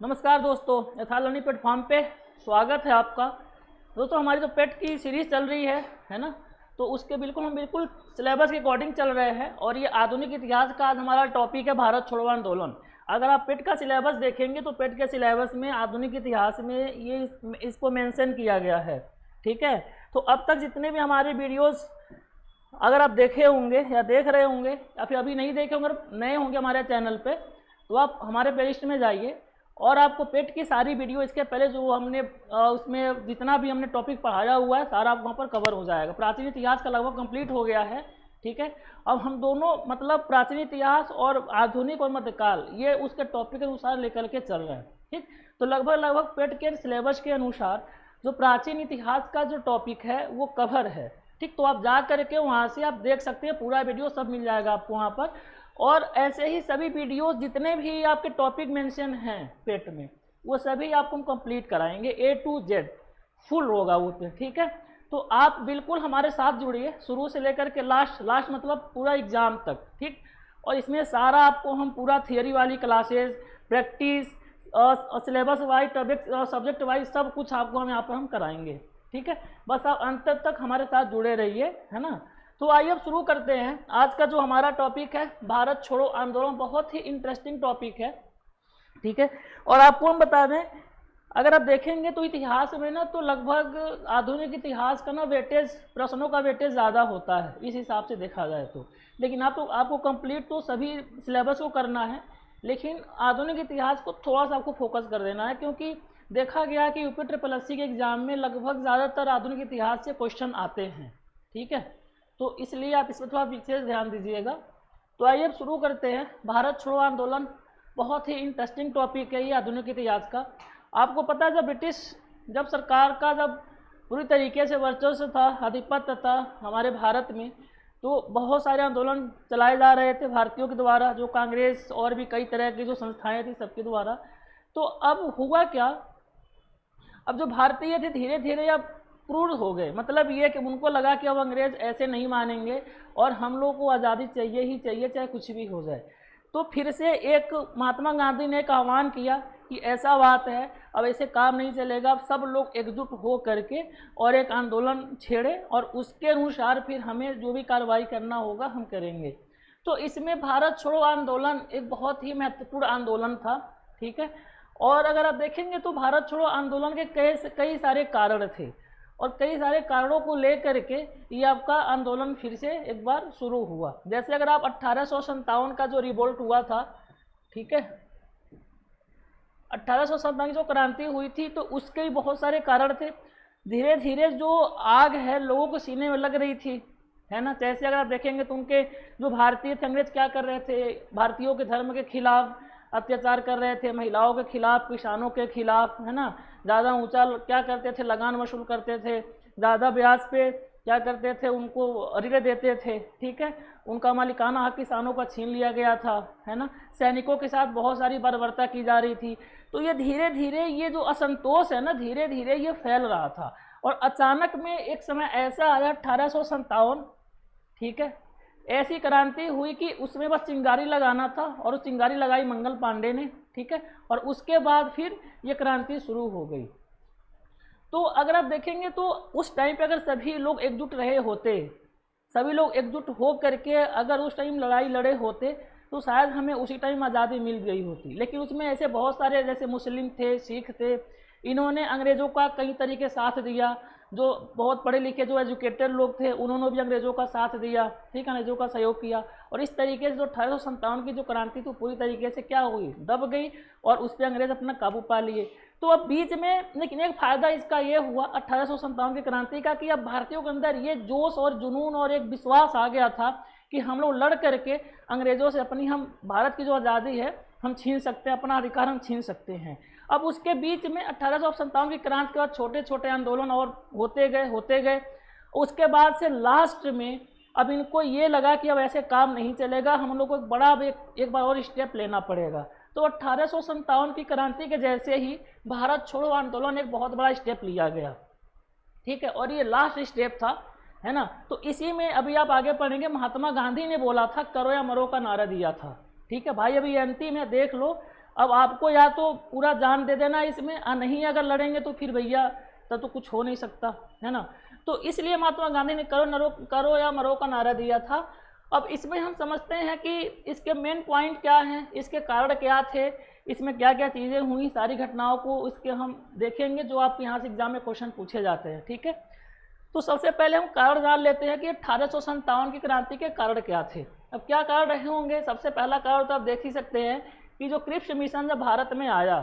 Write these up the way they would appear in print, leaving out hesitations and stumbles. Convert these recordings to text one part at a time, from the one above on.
नमस्कार दोस्तों, यथा लर्निंग प्लेटफॉर्म पे स्वागत है आपका। दोस्तों, हमारी जो पेट की सीरीज़ चल रही है ना, तो उसके हम बिल्कुल सिलेबस के अकॉर्डिंग चल रहे हैं। और ये आधुनिक इतिहास का आज हमारा टॉपिक है भारत छोड़ो आंदोलन। अगर आप पेट का सिलेबस देखेंगे तो पेट के सिलेबस में आधुनिक इतिहास में ये इसको मेंशन किया गया है। ठीक है, तो अब तक जितने भी हमारे वीडियोस अगर आप देखे होंगे या देख रहे होंगे या फिर अभी नहीं देखे होंगे, नए होंगे हमारे चैनल पे, तो आप हमारे प्लेलिस्ट में जाइए और आपको पेट की सारी वीडियो इसके पहले जो हमने उसमें जितना भी हमने टॉपिक पढ़ाया हुआ है सारा वहाँ पर कवर हो जाएगा। प्राचीन इतिहास का लगभग कंप्लीट हो गया है। ठीक है, अब हम दोनों प्राचीन इतिहास और आधुनिक और मध्यकाल ये उसके टॉपिक के अनुसार लेकर के चल रहे हैं। ठीक, तो लगभग पेट के सिलेबस के अनुसार जो प्राचीन इतिहास का जो टॉपिक है वो कवर है। ठीक, तो आप जा करके वहाँ से आप देख सकते हैं, पूरा वीडियो सब मिल जाएगा आपको वहाँ पर। और ऐसे ही सभी वीडियो जितने भी आपके टॉपिक मेंशन हैं पेट में वो सभी आपको हम कंप्लीट कराएंगे, A to Z फुल होगा वो पे। ठीक है, तो आप बिल्कुल हमारे साथ जुड़िए शुरू से लेकर के लास्ट मतलब पूरा एग्जाम तक। ठीक, और इसमें सारा आपको हम पूरा थियरी वाली classes, practice, syllabus wise, subject wise सब कुछ आपको हम यहाँ पर हम कराएंगे। ठीक है, बस आप अंत तक हमारे साथ जुड़े रहिए, है ना। तो आइए अब शुरू करते हैं। आज का जो हमारा टॉपिक है भारत छोड़ो आंदोलन, बहुत ही इंटरेस्टिंग टॉपिक है। ठीक है, और आपको हम बता दें, अगर आप देखेंगे तो इतिहास में ना तो लगभग आधुनिक इतिहास का ना वेटेज, प्रश्नों का वेटेज ज़्यादा होता है इस हिसाब से देखा जाए तो। लेकिन आपको कंप्लीट तो सभी सिलेबस को करना है, लेकिन आधुनिक इतिहास को थोड़ा सा आपको फोकस कर देना है, क्योंकि देखा गया कि यूपी SSSC के एग्जाम में लगभग ज़्यादातर आधुनिक इतिहास से क्वेश्चन आते हैं। ठीक है, तो इसलिए आप इस पर थोड़ा विशेष ध्यान दीजिएगा। तो आइए अब शुरू करते हैं। भारत छोड़ो आंदोलन बहुत ही इंटरेस्टिंग टॉपिक है ये आधुनिक इतिहास का। आपको पता है जब सरकार का जब पूरी तरीके से वर्चस्व था, आधिपत्य था हमारे भारत में, तो बहुत सारे आंदोलन चलाए जा रहे थे भारतीयों के द्वारा, जो कांग्रेस और भी कई तरह की जो संस्थाएं थी सबके द्वारा। तो अब हुआ क्या, अब जो भारतीय थे धीरे धीरे अब क्रूर हो गए। मतलब ये कि उनको लगा कि अब अंग्रेज ऐसे नहीं मानेंगे और हम लोग को आज़ादी चाहिए ही चाहिए, चाहे कुछ भी हो जाए। तो फिर से एक महात्मा गांधी ने एक आह्वान किया कि ऐसा बात है, अब ऐसे काम नहीं चलेगा, अब सब लोग एकजुट हो करके और एक आंदोलन छेड़े और उसके अनुसार फिर हमें जो भी कार्रवाई करना होगा हम करेंगे। तो इसमें भारत छोड़ो आंदोलन एक बहुत ही महत्वपूर्ण आंदोलन था। ठीक है, और अगर आप देखेंगे तो भारत छोड़ो आंदोलन के कई सारे कारण थे और कई सारे कारणों को लेकर के ये आपका आंदोलन फिर से एक बार शुरू हुआ। जैसे अगर आप 1857 का जो रिवोल्ट हुआ था, ठीक है, 1857 की जो क्रांति हुई थी, तो उसके भी बहुत सारे कारण थे। धीरे धीरे जो आग है लोगों को सीने में लग रही थी, है ना। जैसे अगर आप देखेंगे तो उनके जो भारतीय थे, अंग्रेज क्या कर रहे थे, भारतीयों के धर्म के खिलाफ अत्याचार कर रहे थे, महिलाओं के खिलाफ, किसानों के खिलाफ, है ना। ज़्यादा ऊंचा क्या करते थे, लगान वसूल करते थे, ज़्यादा ब्याज पे क्या करते थे, उनको ऋण देते थे। ठीक है, उनका मालिकाना हक किसानों का छीन लिया गया था, है ना। सैनिकों के साथ बहुत सारी बर्बरता की जा रही थी। तो ये धीरे धीरे ये जो असंतोष है ना, धीरे धीरे ये फैल रहा था। और अचानक में एक समय ऐसा आया 1857, ठीक है, ऐसी क्रांति हुई कि उसमें बस चिंगारी लगाना था और उस चिंगारी लगाई मंगल पांडे ने। ठीक है, और उसके बाद फिर ये क्रांति शुरू हो गई। तो अगर आप देखेंगे तो उस टाइम पे अगर सभी लोग एकजुट रहे होते, सभी लोग एकजुट हो करके अगर उस टाइम लड़ाई लड़े होते तो शायद हमें उसी टाइम आज़ादी मिल गई होती। लेकिन उसमें ऐसे बहुत सारे जैसे मुस्लिम थे, सिख थे, इन्होंने अंग्रेज़ों का कई तरीके साथ दिया। जो बहुत पढ़े लिखे जो एजुकेटेड लोग थे उन्होंने भी अंग्रेज़ों का साथ दिया, ठीक है, अंग्रेज़ों का सहयोग किया। और इस तरीके से जो 1857 की जो क्रांति थी पूरी तरीके से क्या हुई, दब गई और उस पर अंग्रेज़ अपना काबू पा लिए। तो अब बीच में लेकिन एक फ़ायदा इसका ये हुआ 1857 की क्रांति का कि अब भारतीयों के अंदर ये जोश और जुनून और एक विश्वास आ गया था कि हम लोग लड़ करके अंग्रेज़ों से अपनी, हम भारत की जो आज़ादी है हम छीन सकते हैं, अपना अधिकार हम छीन सकते हैं। अब उसके बीच में 1857 की क्रांति के बाद छोटे छोटे आंदोलन और होते गए। उसके बाद से लास्ट में अब इनको ये लगा कि अब ऐसे काम नहीं चलेगा, हम लोग को एक बड़ा एक बार और स्टेप लेना पड़ेगा। तो 1857 की क्रांति के जैसे ही भारत छोड़ो आंदोलन एक बहुत बड़ा स्टेप लिया गया। ठीक है, और ये लास्ट स्टेप था, है ना। तो इसी में अभी आप आगे पढ़ेंगे, महात्मा गांधी ने बोला था करो या मरो का नारा दिया था। ठीक है भाई, अभी अंतिम है, देख लो। अब आपको या तो पूरा जान दे देना इसमें, नहीं अगर लड़ेंगे तो फिर भैया तब तो कुछ हो नहीं सकता, है ना। तो इसलिए महात्मा गांधी ने करो या मरो का नारा दिया था। अब इसमें हम समझते हैं कि इसके मेन पॉइंट क्या हैं, इसके कारण क्या थे, इसमें क्या क्या चीज़ें हुई, सारी घटनाओं को इसके हम देखेंगे जो आपके यहाँ से एग्जाम में क्वेश्चन पूछे जाते हैं, ठीक है। तो सबसे पहले हम कारण जान लेते हैं कि 1857 की क्रांति के कारण क्या थे। अब क्या कारण रहे होंगे, सबसे पहला कारण तो आप देख ही सकते हैं कि जो क्रिप्स मिशन जब भारत में आया,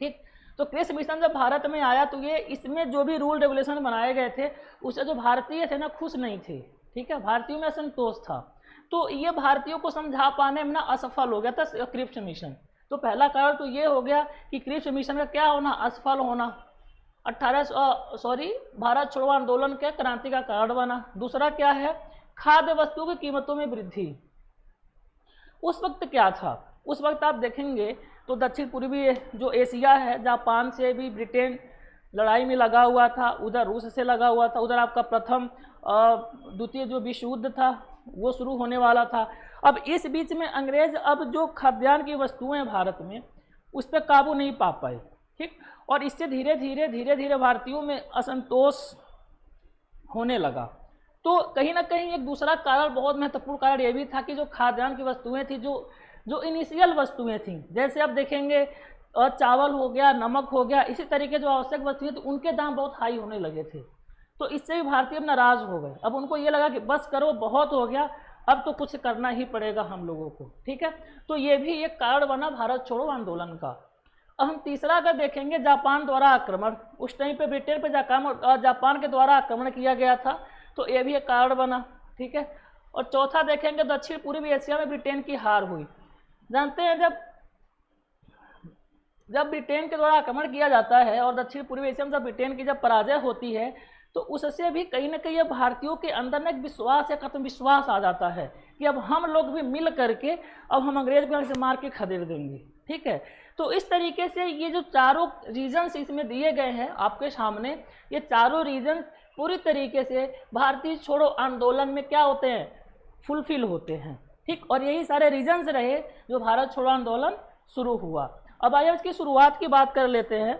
ठीक, तो क्रिप्स मिशन जब भारत में आया तो ये इसमें जो भी रूल रेगुलेशन बनाए गए थे उससे जो भारतीय थे ना खुश नहीं थे, ठीक है, भारतीयों में असंतोष था। तो ये भारतीयों को समझा पाने में ना असफल हो गया था क्रिप्स मिशन। तो पहला कारण तो ये हो गया कि क्रिप्स मिशन का क्या होना, असफल होना, भारत छोड़ो आंदोलन के क्रांति का कारण बना। दूसरा क्या है, खाद्य वस्तुओं की कीमतों में वृद्धि। उस वक्त क्या था, उस वक्त आप देखेंगे तो दक्षिण पूर्वी जो एशिया है, जापान से भी ब्रिटेन लड़ाई में लगा हुआ था, उधर रूस से लगा हुआ था, उधर आपका प्रथम द्वितीय जो विश्व युद्ध था वो शुरू होने वाला था। अब इस बीच में अंग्रेज अब जो खाद्यान्न की वस्तुएं हैं भारत में उस पर काबू नहीं पा पाए, ठीक, और इससे धीरे धीरे भारतीयों में असंतोष होने लगा। तो कहीं ना कहीं एक दूसरा कारण, बहुत महत्वपूर्ण कारण ये भी था कि जो खाद्यान्न की वस्तुएं थी, जो इनिशियल वस्तुएं थी, जैसे आप देखेंगे चावल हो गया, नमक हो गया, इसी तरीके जो आवश्यक वस्तुएं थी उनके दाम बहुत हाई होने लगे थे। तो इससे भी भारतीय नाराज हो गए। अब उनको ये लगा कि बस करो, बहुत हो गया, अब तो कुछ करना ही पड़ेगा हम लोगों को, ठीक है। तो ये भी एक कारण बना भारत छोड़ो आंदोलन का। अब हम तीसरा अगर देखेंगे, जापान द्वारा आक्रमण। उस टाइम पे ब्रिटेन पे जापान के द्वारा आक्रमण किया गया था, तो ये भी एक कारण बना, ठीक है। और चौथा देखेंगे, दक्षिण पूर्वी एशिया में ब्रिटेन की हार हुई। जानते हैं जब ब्रिटेन के द्वारा आक्रमण किया जाता है और दक्षिण पूर्वी एशिया में जब ब्रिटेन की जब पराजय होती है तो उससे भी कहीं ना कहीं भारतीयों के अंदर ना एक विश्वास, एक आत्मविश्वास आ जाता है कि अब हम लोग भी मिल करके अब हम अंग्रेज को से मार के खदेड़ देंगे, ठीक है। तो इस तरीके से ये जो चारों रीजन्स इसमें दिए गए हैं आपके सामने, ये चारों रीजन्स पूरी तरीके से भारतीय छोड़ो आंदोलन में क्या होते हैं, फुलफिल होते हैं, ठीक। और यही सारे रीजन्स रहे जो भारत छोड़ो आंदोलन शुरू हुआ। अब आइए इसकी शुरुआत की बात कर लेते हैं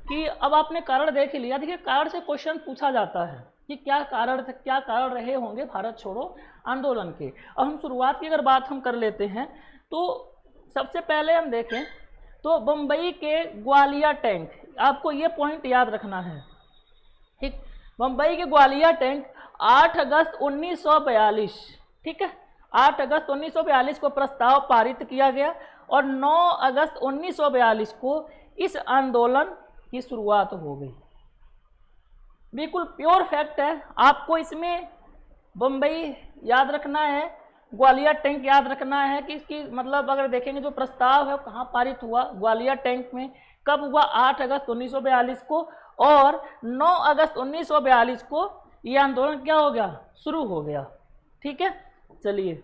कि अब आपने कारण देख लिया। देखिए, कारण से क्वेश्चन पूछा जाता है कि क्या कारण रहे होंगे भारत छोड़ो आंदोलन के। अब हम शुरुआत की अगर बात हम कर लेते हैं तो सबसे पहले हम देखें तो बम्बई के ग्वालिया टैंक, आपको ये पॉइंट याद रखना है, ठीक। बम्बई के ग्वालिया टैंक 8 अगस्त 1942, ठीक है, 8 अगस्त 1942 को प्रस्ताव पारित किया गया और 9 अगस्त 1942 को इस आंदोलन की शुरुआत हो गई। बिल्कुल प्योर फैक्ट है, आपको इसमें बम्बई याद रखना है, ग्वालिया टैंक याद रखना है कि इसकी मतलब अगर देखेंगे जो प्रस्ताव है कहाँ पारित हुआ, ग्वालिया टैंक में। कब हुआ, 8 अगस्त 1942 को, और 9 अगस्त 1942 को ये आंदोलन क्या हो गया, शुरू हो गया, ठीक है। चलिए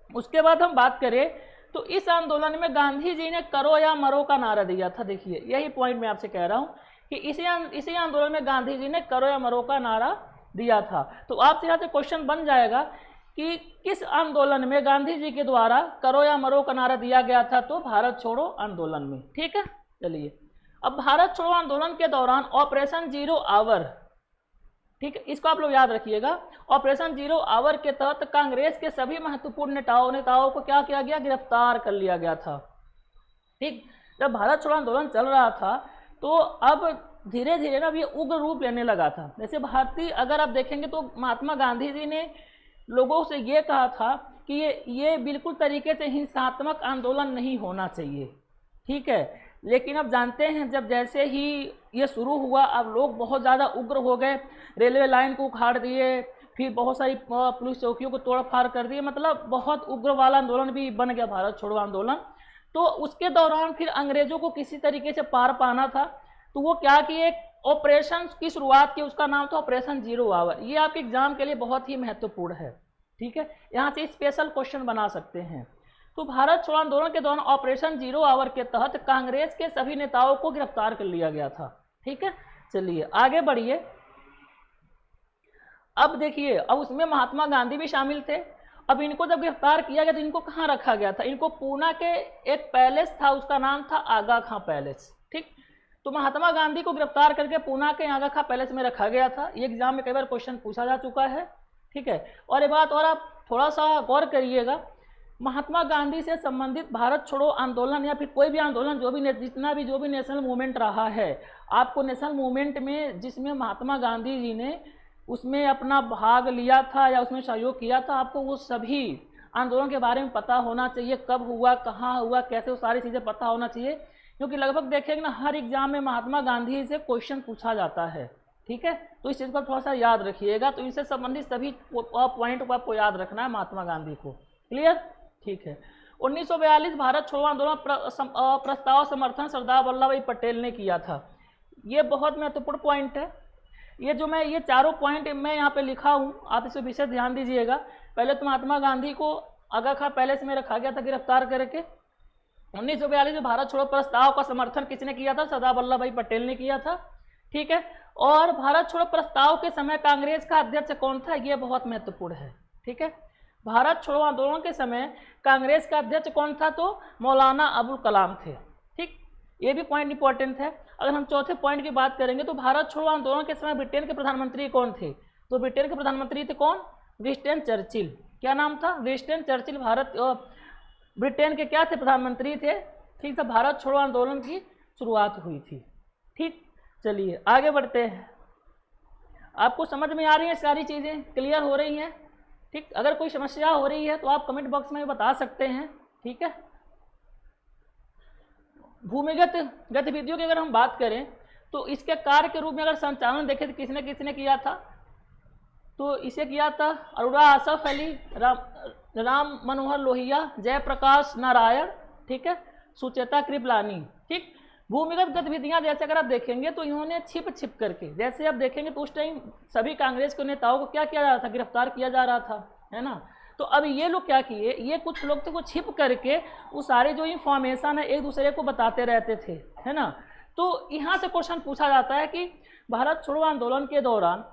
उसके बाद हम बात करें तो इस आंदोलन में गांधी जी ने करो या मरो का नारा दिया था। देखिए यही पॉइंट मैं आपसे कह रहा हूँ कि इसी आंदोलन में गांधी जी ने करो या मरो का नारा दिया था। तो आपसे यहाँ से क्वेश्चन बन जाएगा कि किस आंदोलन में गांधी जी के द्वारा करो या मरो का नारा दिया गया था, तो भारत छोड़ो आंदोलन में, ठीक है। चलिए अब भारत छोड़ो आंदोलन के दौरान ऑपरेशन जीरो आवर, ठीक है, इसको आप लोग याद रखिएगा। ऑपरेशन जीरो आवर के तहत कांग्रेस के सभी महत्वपूर्ण नेताओं को क्या किया गया, गिरफ्तार कर लिया गया था, ठीक। जब भारत छोड़ो आंदोलन चल रहा था तो अब धीरे धीरे ना ये उग्र रूप लेने लगा था। जैसे भारतीय अगर आप देखेंगे तो महात्मा गांधी जी ने लोगों से ये कहा था कि ये बिल्कुल तरीके से हिंसात्मक आंदोलन नहीं होना चाहिए, ठीक है। लेकिन अब जानते हैं जब जैसे ही ये शुरू हुआ अब लोग बहुत ज़्यादा उग्र हो गए, रेलवे लाइन को उखाड़ दिए, फिर बहुत सारी पुलिस चौकियों को तोड़ फाड़ कर दिए, मतलब बहुत उग्र वाला आंदोलन भी बन गया भारत छोड़ो आंदोलन। तो उसके दौरान फिर अंग्रेजों को किसी तरीके से पार पाना था, तो वो क्या किए, ऑपरेशन की शुरुआत की, उसका नाम था ऑपरेशन जीरो आवर। ये आपके एग्जाम के लिए बहुत ही महत्वपूर्ण है, ठीक है, यहाँ से स्पेशल क्वेश्चन बना सकते हैं। तो भारत छोड़ो आंदोलन के दौरान ऑपरेशन जीरो आवर के तहत कांग्रेस के सभी नेताओं को गिरफ्तार कर लिया गया था, ठीक है। चलिए आगे बढ़िए। अब देखिए अब उसमें महात्मा गांधी भी शामिल थे अब इनको जब गिरफ्तार किया गया तो इनको कहाँ रखा गया था? इनको पूना के एक पैलेस था, उसका नाम था आगा खां पैलेस। ठीक, तो महात्मा गांधी को गिरफ्तार करके पूना के आगा खां पैलेस में रखा गया था। ये एग्जाम में कई बार क्वेश्चन पूछा जा चुका है। ठीक है, और ये बात और आप थोड़ा सा गौर करिएगा, महात्मा गांधी से संबंधित भारत छोड़ो आंदोलन या फिर कोई भी आंदोलन, जो भी नेशनल मूवमेंट रहा है, आपको नेशनल मूवमेंट में जिसमें महात्मा गांधी जी ने उसमें अपना भाग लिया था या उसमें सहयोग किया था, आपको वो सभी आंदोलन के बारे में पता होना चाहिए, कब हुआ, कहाँ हुआ, कैसे, वो सारी चीज़ें पता होना चाहिए, क्योंकि लगभग देखेंगे ना हर एग्जाम में महात्मा गांधी से क्वेश्चन पूछा जाता है। ठीक है, तो इस चीज़ को थोड़ा सा याद रखिएगा। तो इनसे संबंधित सभी पॉइंट को आपको याद रखना है महात्मा गांधी को। क्लियर? ठीक है। 1942 भारत छोड़ो आंदोलन प्रस्ताव समर्थन सरदार वल्लभ भाई पटेल ने किया था। ये बहुत महत्वपूर्ण पॉइंट है। ये चारों पॉइंट मैं यहाँ पे लिखा हूँ, आप इस पर विशेष ध्यान दीजिएगा। पहले तो महात्मा गांधी को आगा खां पैलेस में रखा गया था गिरफ्तार करके। 1942 में भारत छोड़ो प्रस्ताव का समर्थन किसने किया था? सरदार वल्लभ भाई पटेल ने किया था। ठीक है, और भारत छोड़ो प्रस्ताव के समय कांग्रेस का अध्यक्ष कौन था? ये बहुत महत्वपूर्ण है। ठीक है, भारत छोड़ो आंदोलन के समय कांग्रेस का अध्यक्ष कौन था? तो मौलाना अबुल कलाम थे। ठीक, ये भी पॉइंट इंपॉर्टेंट है। अगर हम चौथे पॉइंट की बात करेंगे तो भारत छोड़ो आंदोलन के समय ब्रिटेन के प्रधानमंत्री कौन थे? तो ब्रिटेन के प्रधानमंत्री थे कौन? Winston Churchill. क्या नाम था? विंस्टन चर्चिल ब्रिटेन के क्या थे? प्रधानमंत्री थे। ठीक था, भारत छोड़ो आंदोलन की शुरुआत हुई थी। ठीक, चलिए आगे बढ़ते हैं। आपको समझ में आ रही है सारी चीज़ें? क्लियर हो रही हैं? ठीक, अगर कोई समस्या हो रही है तो आप कमेंट बॉक्स में बता सकते हैं। ठीक है, भूमिगत गतिविधियों की अगर हम बात करें तो इसके कार्य के रूप में अगर संचालन देखें तो किसने किसने किया था? तो इसे किया था अरोड़ा आसफ अली, राम मनोहर लोहिया, जयप्रकाश नारायण, ठीक है, सुचेता कृपलानी। ठीक, भूमिगत गतिविधियां जैसे अगर आप देखेंगे तो इन्होंने छिप करके, जैसे आप देखेंगे तो उस टाइम सभी कांग्रेस के नेताओं को क्या किया जा रहा था? गिरफ्तार किया जा रहा था, है ना। तो अब ये लोग क्या किए, ये कुछ लोग थे वो छिप करके वो सारे जो इंफॉर्मेशन है एक दूसरे को बताते रहते थे, है ना। तो यहाँ से क्वेश्चन पूछा जाता है कि भारत छोड़ो आंदोलन के दौरान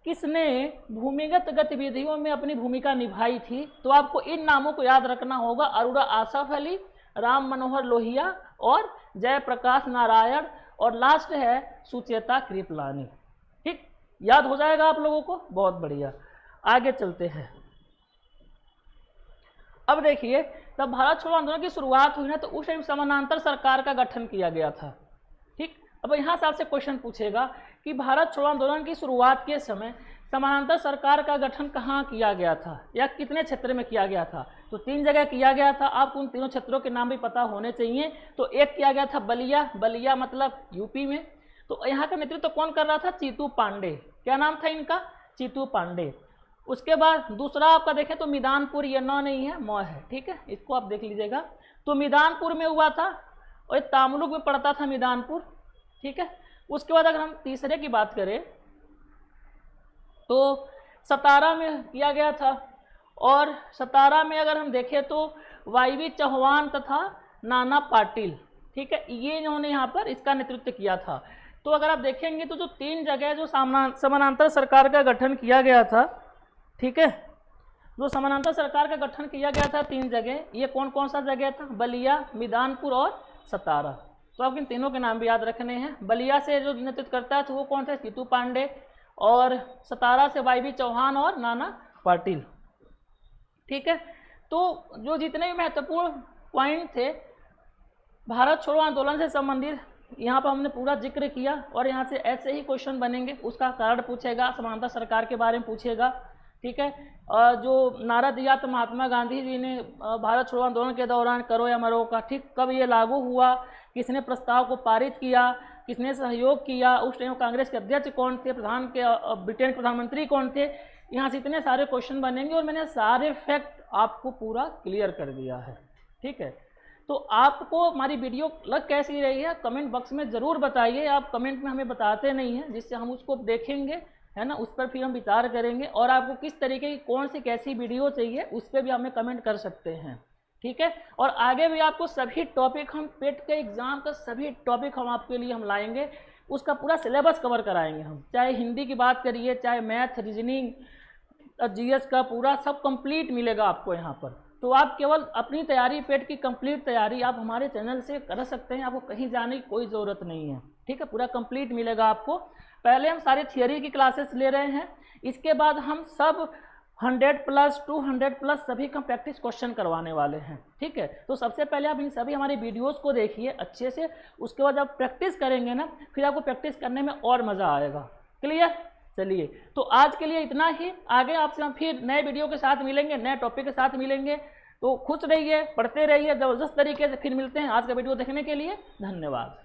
किसने भूमिगत गतिविधियों में अपनी भूमिका निभाई थी? तो आपको इन नामों को याद रखना होगा, अरोड़ा आसफ अली, राम मनोहर लोहिया और जयप्रकाश नारायण, और लास्ट है सुचेता कृपलानी। ठीक, याद हो जाएगा आप लोगों को? बहुत बढ़िया, आगे चलते हैं। अब देखिए, तब भारत छोड़ो आंदोलन की शुरुआत हुई ना, तो उस टाइम समानांतर सरकार का गठन किया गया था। ठीक, अब यहाँ से आपसे क्वेश्चन पूछेगा कि भारत छोड़ो आंदोलन की शुरुआत के समय समानांतर सरकार का गठन कहाँ किया गया था या कितने क्षेत्र में किया गया था? तो 3 जगह किया गया था। आपको उन तीनों क्षेत्रों के नाम भी पता होने चाहिए। तो एक किया गया था बलिया मतलब यूपी में। तो यहाँ का नेतृत्व कौन कर रहा था? चीतू पांडे। क्या नाम था इनका? चीतू पांडे। उसके बाद दूसरा आपका देखें तो मिदानपुर, ये न नहीं है, म है, ठीक है, इसको आप देख लीजिएगा। तो मिदानपुर में हुआ था और तामलुक में पड़ता था मिदानपुर, ठीक है। उसके बाद अगर हम तीसरे की बात करें तो सतारा में किया गया था, और सतारा में अगर हम देखें तो वाईवी चौहान तथा नाना पाटिल, ठीक है, ये इन्होंने यहाँ पर इसका नेतृत्व किया था। तो अगर आप देखेंगे तो जो 3 जगह जो समानांतर सरकार का गठन किया गया था, ठीक है, जो समानांतर सरकार का गठन किया गया था 3 जगह, ये कौन कौन सा जगह था? बलिया, मिदानपुर और सतारा। तो आप इन तीनों के नाम भी याद रखने हैं। बलिया से जो नेतृत्व करता है तो वो कौन थे? चीतू पांडे, और सतारा से वाईवी चौहान और नाना पाटिल, ठीक है। तो जो जितने भी महत्वपूर्ण पॉइंट थे भारत छोड़ो आंदोलन से संबंधित, यहाँ पर हमने पूरा जिक्र किया, और यहाँ से ऐसे ही क्वेश्चन बनेंगे। उसका कारण पूछेगा, समानांतर सरकार के बारे में पूछेगा, ठीक है। जो नारा दिया तो महात्मा गांधी जी ने भारत छोड़ो आंदोलन के दौरान, करो या मरो का, ठीक, कब ये लागू हुआ, किसने प्रस्ताव को पारित किया, किसने सहयोग किया, उस टाइम कांग्रेस के अध्यक्ष कौन थे, ब्रिटेन के प्रधानमंत्री कौन थे, यहाँ से इतने सारे क्वेश्चन बनेंगे, और मैंने सारे फैक्ट आपको पूरा क्लियर कर दिया है, ठीक है। तो आपको हमारी वीडियो लग कैसी रही है कमेंट बॉक्स में ज़रूर बताइए। आप कमेंट में हमें बताते नहीं हैं, जिससे हम उसको देखेंगे, है ना, उस पर फिर हम विचार करेंगे, और आपको किस तरीके की कौन सी कैसी वीडियो चाहिए उस पर भी हमें कमेंट कर सकते हैं, ठीक है। और आगे भी आपको सभी टॉपिक, हम पेट के एग्ज़ाम का सभी टॉपिक हम आपके लिए हम लाएंगे, उसका पूरा सिलेबस कवर कराएंगे हम, चाहे हिंदी की बात करिए, चाहे मैथ, रीजनिंग, जीएस का पूरा सब कंप्लीट मिलेगा आपको यहाँ पर। तो आप केवल अपनी तैयारी, पेट की कंप्लीट तैयारी आप हमारे चैनल से कर सकते हैं, आपको कहीं जाने की कोई ज़रूरत नहीं है, ठीक है। पूरा कंप्लीट मिलेगा आपको। पहले हम सारी थियोरी की क्लासेस ले रहे हैं, इसके बाद हम सब 100+ 200+ सभी का प्रैक्टिस क्वेश्चन करवाने वाले हैं, ठीक है। तो सबसे पहले आप इन सभी हमारी वीडियोस को देखिए अच्छे से, उसके बाद आप प्रैक्टिस करेंगे ना, फिर आपको प्रैक्टिस करने में और मज़ा आएगा। क्लियर? चलिए, तो आज के लिए इतना ही। आगे आपसे हम फिर नए वीडियो के साथ मिलेंगे, नए टॉपिक के साथ मिलेंगे। तो खुश रहिए, पढ़ते रहिए ज़बरदस्त तरीके से। फिर मिलते हैं। आज का वीडियो देखने के लिए धन्यवाद।